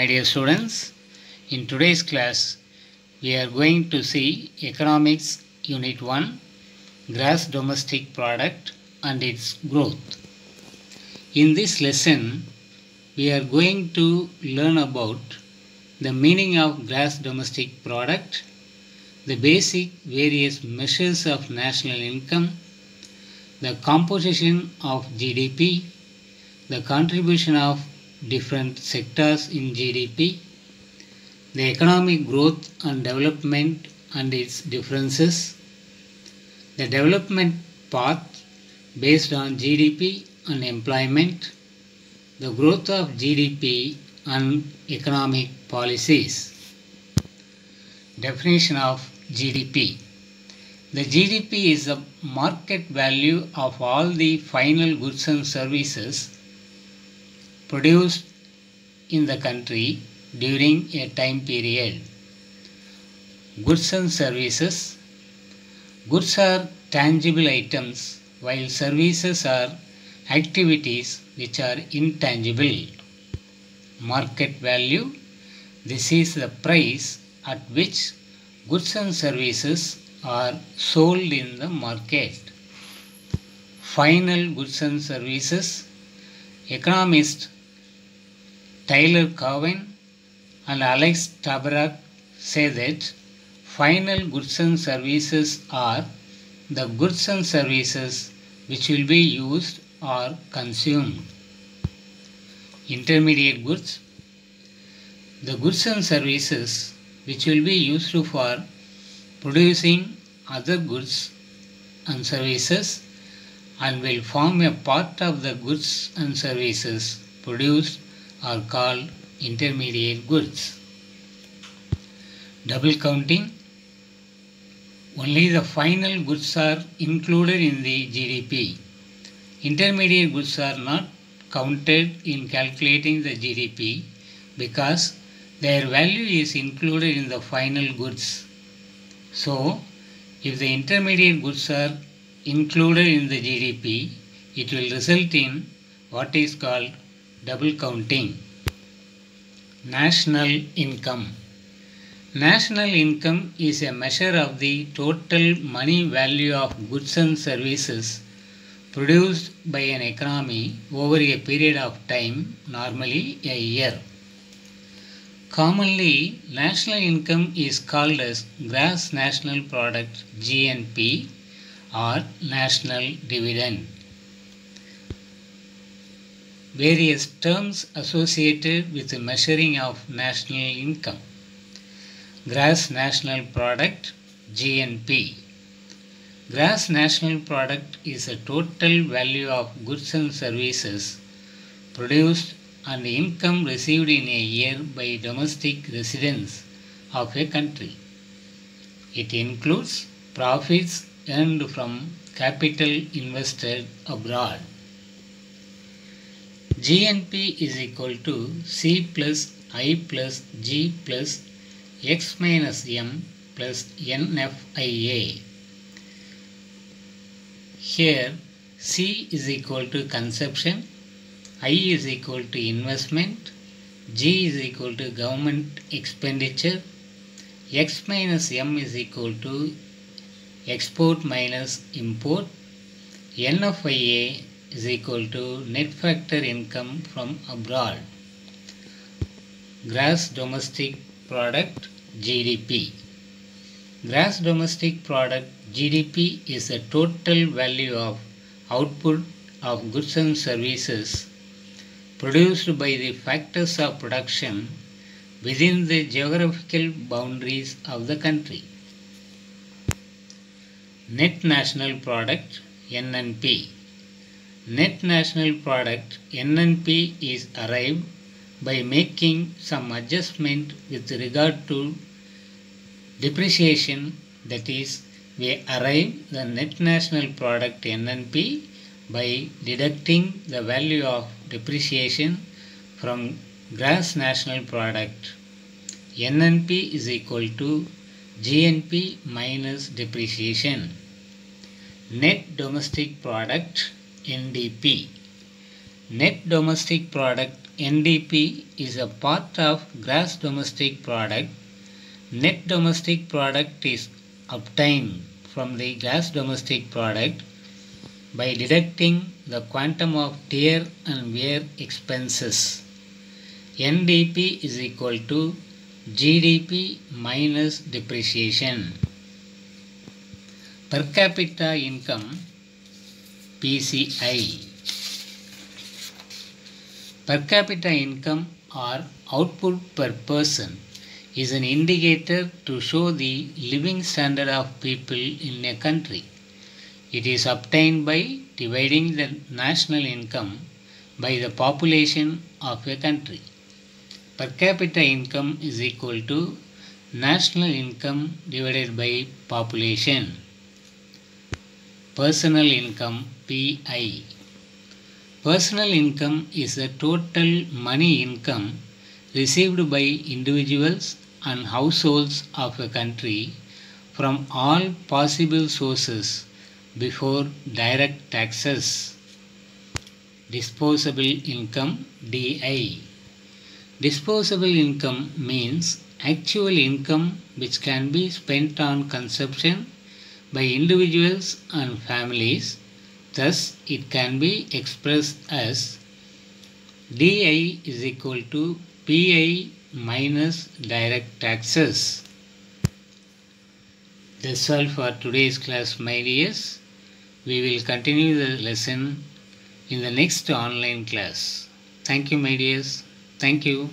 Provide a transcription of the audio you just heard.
dear students, in today's class we are going to see Economics Unit 1, Gross Domestic Product and its growth. In this lesson, we are going to learn about the meaning of gross domestic product, the basic various measures of national income, the composition of GDP, the contribution of different sectors in GDP, the economic growth and development and its differences, the development path based on GDP and employment, the growth of GDP and economic policies. Definition of GDP. The GDP is the market value of all the final goods and services produced in the country during a time period. Goods and services. Goods are tangible items while services are activities which are intangible. Market value. This is the price at which goods and services are sold in the market. Final goods and services. Economists Tyler Cowen and Alex Tabarrok say that final goods and services are the goods and services which will be used or consumed. Intermediate goods. The goods and services which will be used for producing other goods and services and will form a part of the goods and services produced are called intermediate goods. Double counting. Only the final goods are included in the GDP. Intermediate goods are not counted in calculating the GDP because their value is included in the final goods. So, if the intermediate goods are included in the GDP, it will result in what is called double counting. National income. National income is a measure of the total money value of goods and services produced by an economy over a period of time, normally a year. Commonly, national income is called as Gross National Product (GNP) or National Dividend. Various terms associated with the measuring of national income. Gross National Product (GNP). Gross National Product is the total value of goods and services produced and income received in a year by domestic residents of a country. It includes profits earned from capital invested abroad. GNP is equal to C plus I plus G plus X minus M plus NFIA. Here C is equal to consumption, I is equal to investment, G is equal to government expenditure, X minus M is equal to export minus import, NFIA is equal to net factor income from abroad. Gross Domestic Product (GDP). Gross Domestic Product (GDP) is the total value of output of goods and services produced by the factors of production within the geographical boundaries of the country. Net National Product (NNP). Net National Product (NNP) is arrived by making some adjustment with regard to depreciation, that is, we arrive the Net National Product (NNP) by deducting the value of depreciation from Gross National Product. NNP is equal to GNP minus depreciation. Net Domestic Product (NDP). Net Domestic Product NDP is a part of gross domestic product. Net domestic product is obtained from the gross domestic product by deducting the quantum of tear and wear expenses. NDP is equal to GDP minus depreciation. Per capita income PCI. Per capita income or output per person is an indicator to show the living standard of people in a country. It is obtained by dividing the national income by the population of a country. Per capita income is equal to national income divided by population. Personal income PI. Personal income is the total money income received by individuals and households of a country from all possible sources before direct taxes. Disposable income DI. Disposable income means actual income which can be spent on consumption by individuals and families. Thus, it can be expressed as DI is equal to PI minus direct taxes. That's all for today's class, my dears. We will continue the lesson in the next online class. Thank you, my dears. Thank you.